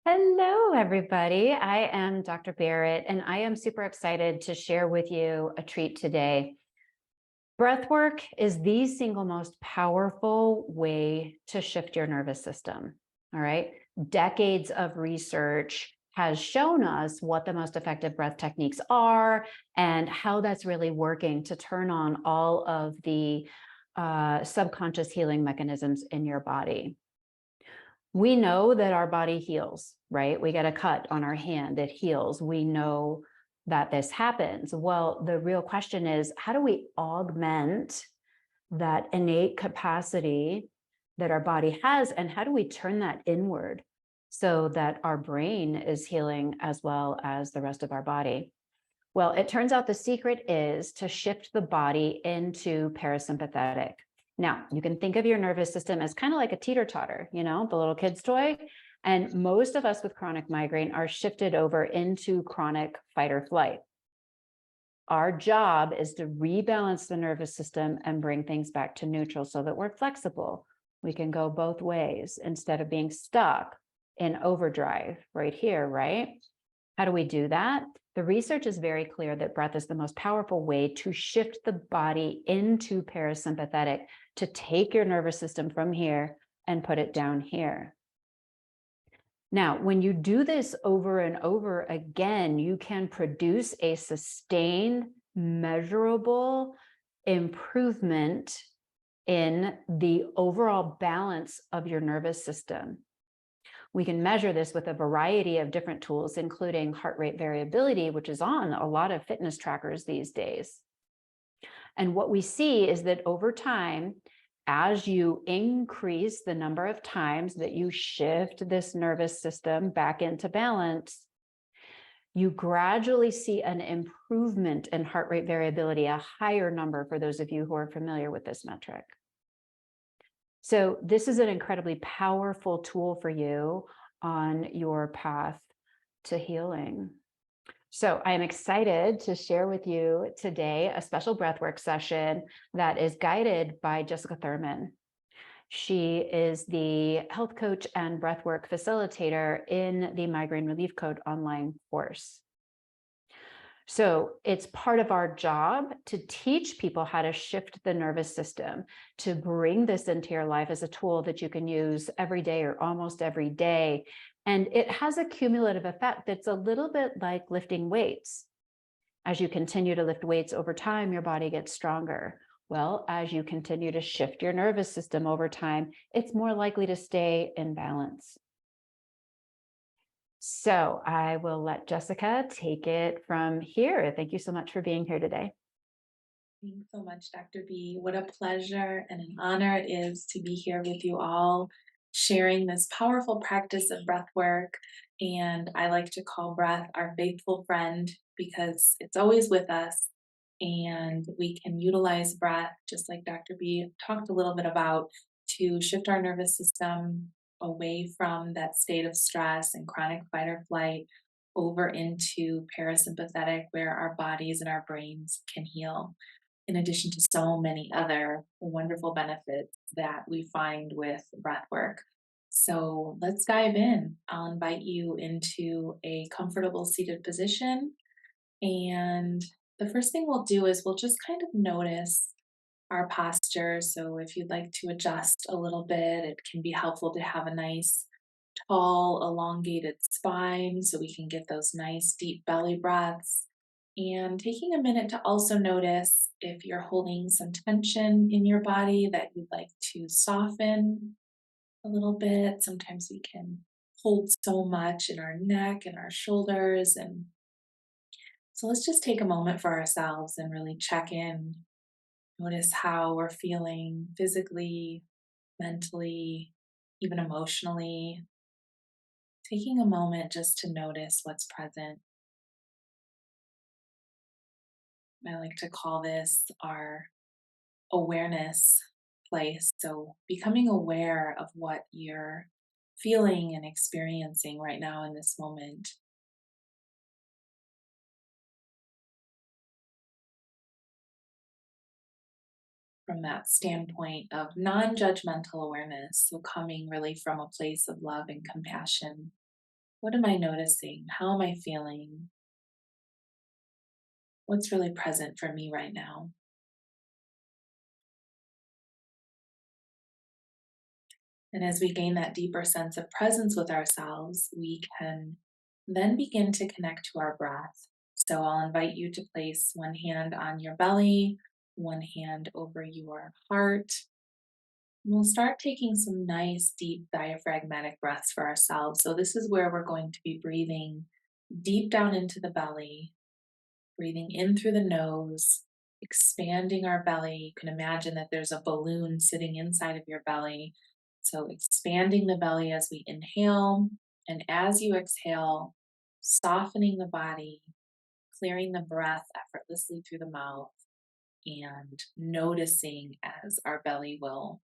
Hello, everybody. I am Dr. Barrett, and I am super excited to share with you a treat today. Breathwork is the single most powerful way to shift your nervous system. All right. Decades of research has shown us what the most effective breath techniques are and how that's really working to turn on all of the subconscious healing mechanisms in your body. We know that our body heals, right? We get a cut on our hand, it heals. We know that this happens. Well, the real question is, how do we augment that innate capacity that our body has, and how do we turn that inward so that our brain is healing as well as the rest of our body? Well, it turns out the secret is to shift the body into parasympathetic. Now, you can think of your nervous system as kind of like a teeter-totter, the little kid's toy. And most of us with chronic migraine are shifted over into chronic fight or flight. Our job is to rebalance the nervous system and bring things back to neutral so that we're flexible. We can go both ways instead of being stuck in overdrive right here, right? How do we do that? The research is very clear that breath is the most powerful way to shift the body into parasympathetic, to take your nervous system from here and put it down here. Now, when you do this over and over again, you can produce a sustained, measurable improvement in the overall balance of your nervous system. We can measure this with a variety of different tools, including heart rate variability, which is on a lot of fitness trackers these days. And what we see is that over time, as you increase the number of times that you shift this nervous system back into balance, you gradually see an improvement in heart rate variability, a higher number for those of you who are familiar with this metric. So this is an incredibly powerful tool for you on your path to healing. So I am excited to share with you today a special breathwork session that is guided by Jessica Thurman. She is the health coach and breathwork facilitator in the Migraine Relief Code online course. So it's part of our job to teach people how to shift the nervous system, to bring this into your life as a tool that you can use every day or almost every day. And it has a cumulative effect that's a little bit like lifting weights. As you continue to lift weights over time, your body gets stronger. Well, as you continue to shift your nervous system over time, it's more likely to stay in balance. So I will let Jessica take it from here. Thank you so much for being here today. Thanks so much, Dr. B. What a pleasure and an honor it is to be here with you all, sharing this powerful practice of breath work. And I like to call breath our faithful friend because it's always with us. And we can utilize breath, just like Dr. B talked a little bit about, to shift our nervous system away from that state of stress and chronic fight or flight over into parasympathetic, where our bodies and our brains can heal, in addition to so many other wonderful benefits that we find with breath work. So let's dive in. I'll invite you into a comfortable seated position. And the first thing we'll do is we'll just kind of notice our posture. So if you'd like to adjust a little bit, it can be helpful to have a nice, tall, elongated spine so we can get those nice, deep belly breaths. And taking a minute to also notice if you're holding some tension in your body that you'd like to soften a little bit. Sometimes we can hold so much in our neck and our shoulders. And so let's just take a moment for ourselves and really check in. Notice how we're feeling physically, mentally, even emotionally. Taking a moment just to notice what's present. I like to call this our awareness place. So, becoming aware of what you're feeling and experiencing right now in this moment. From that standpoint of non judgmental awareness. So, coming really from a place of love and compassion. What am I noticing? How am I feeling? What's really present for me right now? And as we gain that deeper sense of presence with ourselves, we can then begin to connect to our breath. So I'll invite you to place one hand on your belly, one hand over your heart. And we'll start taking some nice, deep diaphragmatic breaths for ourselves. So this is where we're going to be breathing deep down into the belly, breathing in through the nose, expanding our belly. You can imagine that there's a balloon sitting inside of your belly. So expanding the belly as we inhale, and as you exhale, softening the body, clearing the breath effortlessly through the mouth, and noticing as our belly will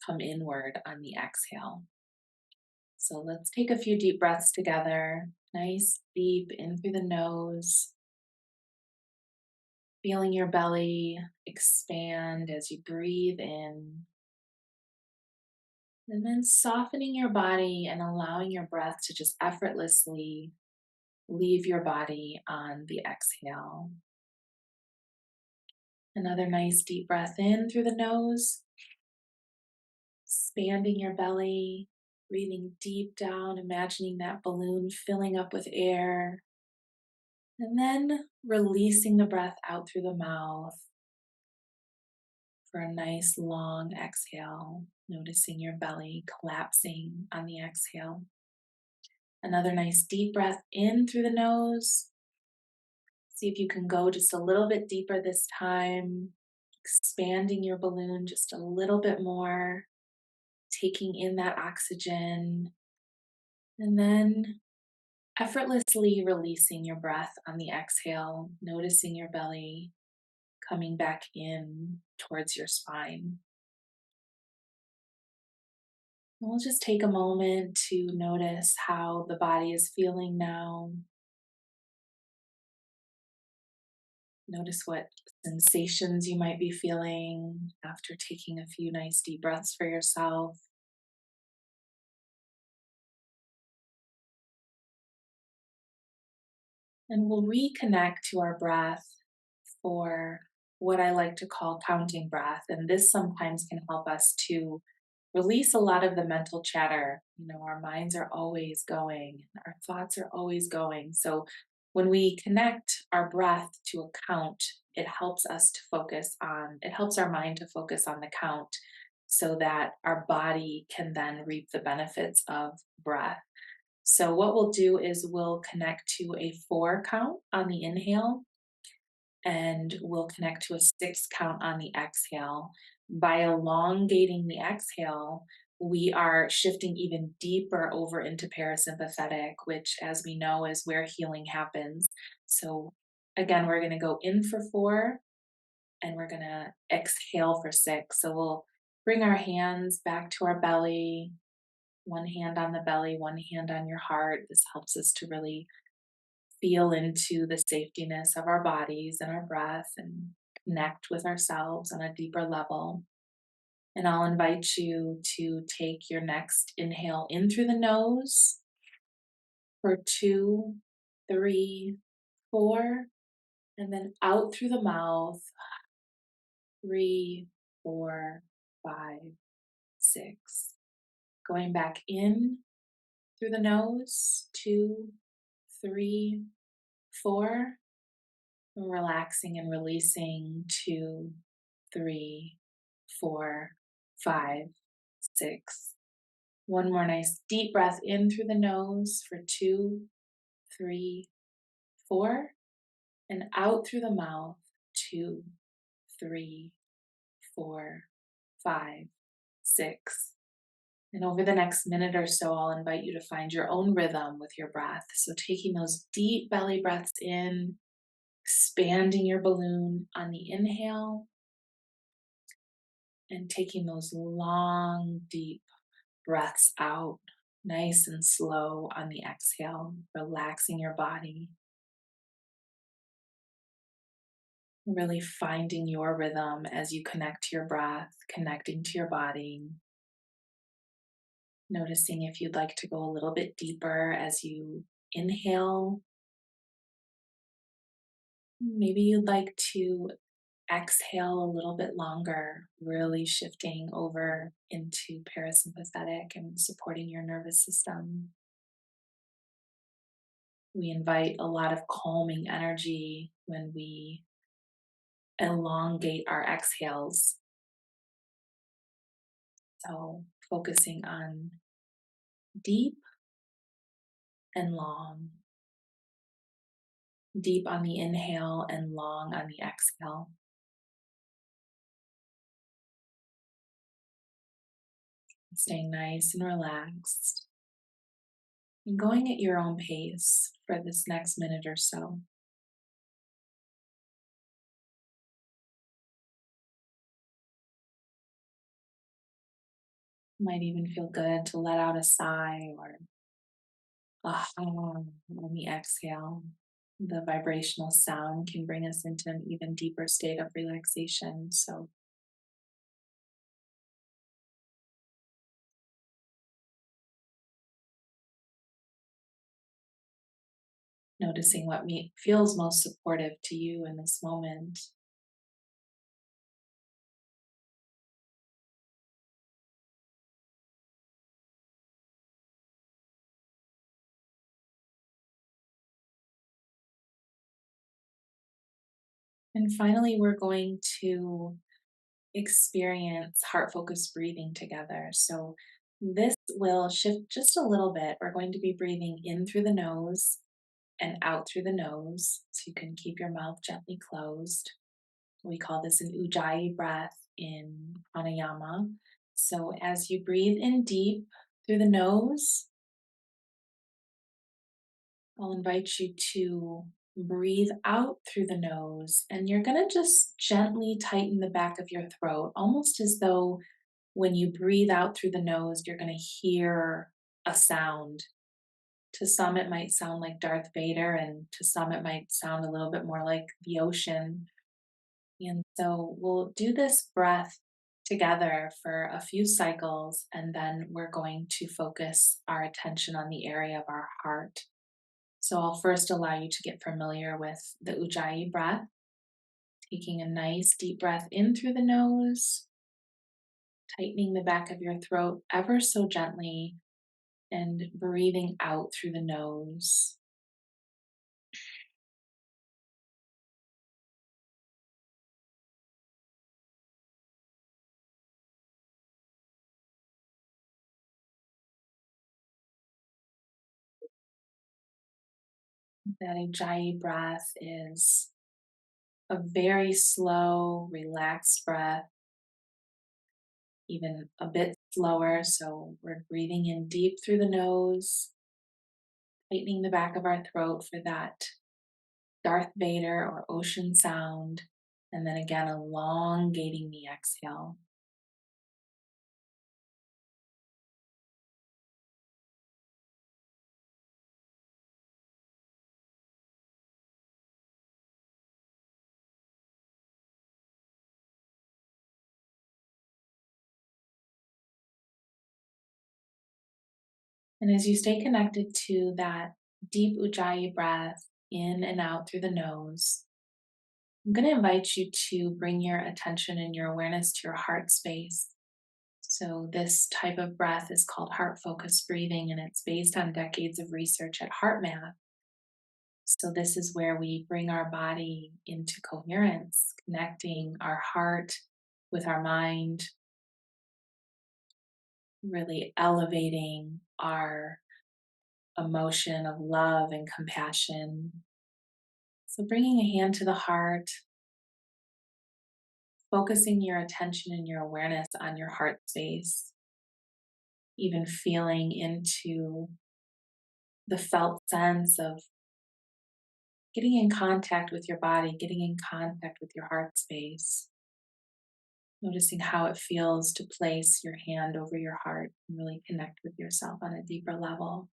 come inward on the exhale. So let's take a few deep breaths together. Nice, deep in through the nose, feeling your belly expand as you breathe in. And then softening your body and allowing your breath to just effortlessly leave your body on the exhale. Another nice deep breath in through the nose, expanding your belly, breathing deep down, imagining that balloon filling up with air. And then releasing the breath out through the mouth for a nice long exhale, noticing your belly collapsing on the exhale. Another nice deep breath in through the nose. See if you can go just a little bit deeper this time, expanding your balloon just a little bit more, taking in that oxygen, and then effortlessly releasing your breath on the exhale, noticing your belly coming back in towards your spine. And we'll just take a moment to notice how the body is feeling now. Notice what sensations you might be feeling after taking a few nice deep breaths for yourself. And we'll reconnect to our breath for what I like to call counting breath. And this sometimes can help us to release a lot of the mental chatter. Our minds are always going, our thoughts are always going. So when we connect our breath to a count, it helps our mind to focus on the count so that our body can then reap the benefits of breath. So what we'll do is we'll connect to a 4 count on the inhale, and we'll connect to a 6 count on the exhale. By elongating the exhale, we are shifting even deeper over into parasympathetic, which, as we know, is where healing happens. So again, we're going to go in for 4 and we're going to exhale for 6. So we'll bring our hands back to our belly, one hand on the belly, one hand on your heart. This helps us to really feel into the safetiness of our bodies and our breath and connect with ourselves on a deeper level. And I'll invite you to take your next inhale in through the nose for 2, 3, 4, and then out through the mouth, 3, 4, 5, 6. Going back in through the nose, 2, 3, 4. Relaxing and releasing, 2, 3, 4, 5, 6. One more nice deep breath in through the nose for 2, 3, 4, and out through the mouth, 2, 3, 4, 5, 6. And over the next minute or so, I'll invite you to find your own rhythm with your breath. So taking those deep belly breaths in, expanding your balloon on the inhale, and taking those long, deep breaths out, nice and slow on the exhale, relaxing your body. Really finding your rhythm as you connect to your breath, connecting to your body. Noticing if you'd like to go a little bit deeper as you inhale. Maybe you'd like to exhale a little bit longer, really shifting over into parasympathetic and supporting your nervous system. We invite a lot of calming energy when we elongate our exhales. So, focusing on deep and long, deep on the inhale and long on the exhale. Staying nice and relaxed and going at your own pace for this next minute or so. Might even feel good to let out a sigh or a hum on the exhale. The vibrational sound can bring us into an even deeper state of relaxation. So, noticing what feels most supportive to you in this moment. And finally, we're going to experience heart focused breathing together. So, this will shift just a little bit. We're going to be breathing in through the nose and out through the nose. So, you can keep your mouth gently closed. We call this an Ujjayi breath in pranayama. So, as you breathe in deep through the nose, I'll invite you to breathe out through the nose, and you're going to just gently tighten the back of your throat, almost as though when you breathe out through the nose, you're going to hear a sound. To some, it might sound like Darth Vader, and to some, it might sound a little bit more like the ocean. And so we'll do this breath together for a few cycles, and then we're going to focus our attention on the area of our heart. So I'll first allow you to get familiar with the Ujjayi breath, taking a nice deep breath in through the nose, tightening the back of your throat ever so gently, and breathing out through the nose. That Ujjayi breath is a very slow, relaxed breath, even a bit slower. So we're breathing in deep through the nose, tightening the back of our throat for that Darth Vader or ocean sound, and then again elongating the exhale. And as you stay connected to that deep Ujjayi breath in and out through the nose, I'm going to invite you to bring your attention and your awareness to your heart space. So, this type of breath is called heart focused breathing, and it's based on decades of research at HeartMath. So, this is where we bring our body into coherence, connecting our heart with our mind, really elevating our emotion of love and compassion. So, bringing a hand to the heart, focusing your attention and your awareness on your heart space, even feeling into the felt sense of getting in contact with your body, getting in contact with your heart space, noticing how it feels to place your hand over your heart and really connect with yourself on a deeper level.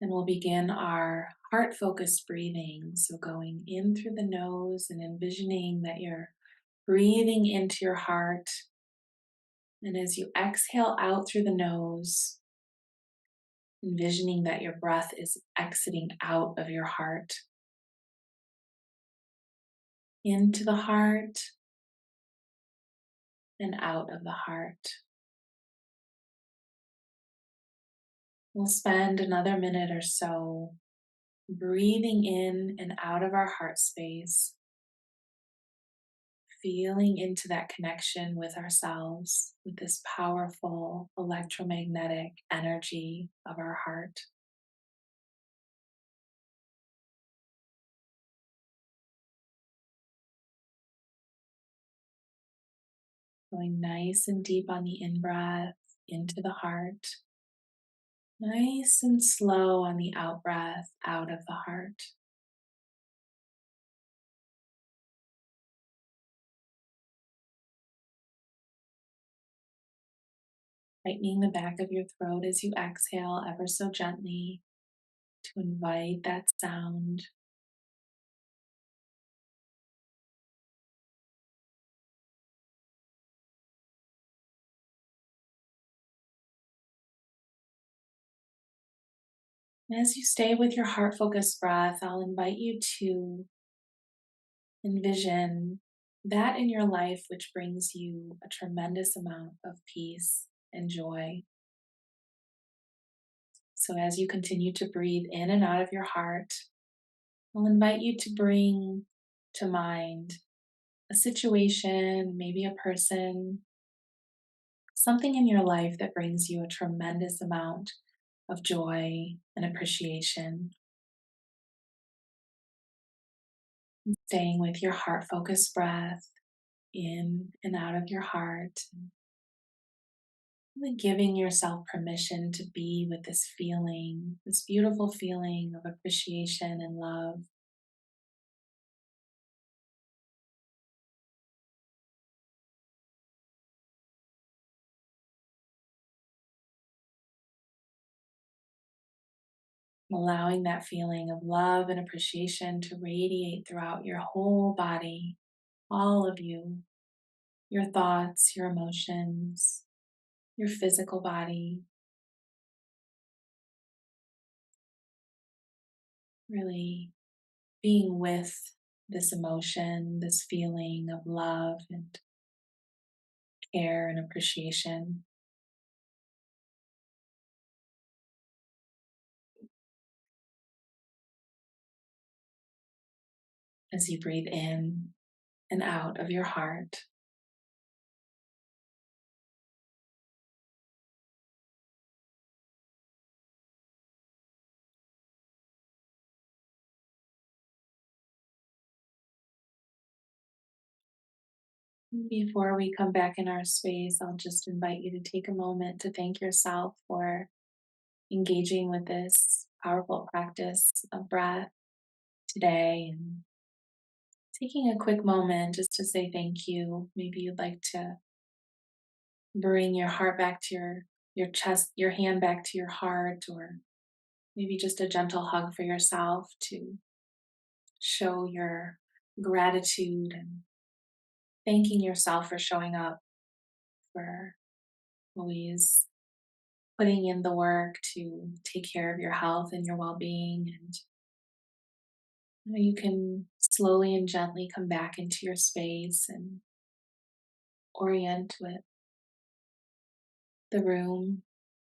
And we'll begin our heart focused breathing. So, going in through the nose and envisioning that you're breathing into your heart And as you exhale out through the nose, envisioning that your breath is exiting out of your heart, into the heart and out of the heart. We'll spend another minute or so breathing in and out of our heart space, feeling into that connection with ourselves, with this powerful electromagnetic energy of our heart. Going nice and deep on the in-breath into the heart, nice and slow on the out-breath out of the heart. Tightening the back of your throat as you exhale ever so gently to invite that sound. And as you stay with your heart-focused breath, I'll invite you to envision that in your life which brings you a tremendous amount of peace and joy. So as you continue to breathe in and out of your heart, I'll invite you to bring to mind a situation, maybe a person, something in your life that brings you a tremendous amount of joy and appreciation. Staying with your heart-focused breath in and out of your heart. Really giving yourself permission to be with this feeling, this beautiful feeling of appreciation and love. Allowing that feeling of love and appreciation to radiate throughout your whole body, all of you, your thoughts, your emotions, your physical body. Really being with this emotion, this feeling of love and care and appreciation. As you breathe in and out of your heart. Before we come back in our space, I'll just invite you to take a moment to thank yourself for engaging with this powerful practice of breath today, and taking a quick moment just to say thank you. Maybe you'd like to bring your heart back to your chest, your hand back to your heart, or maybe just a gentle hug for yourself to show your gratitude and thanking yourself for showing up, for always putting in the work to take care of your health and your well-being. And you can slowly and gently come back into your space and orient with the room,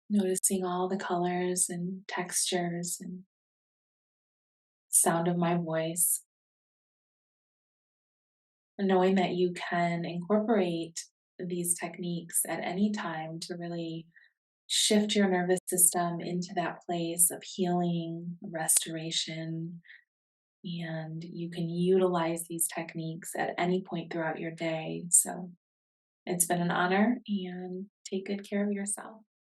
noticing all the colors and textures and sound of my voice, and knowing that you can incorporate these techniques at any time to really shift your nervous system into that place of healing, restoration, and you can utilize these techniques at any point throughout your day. So it's been an honor, and take good care of yourself.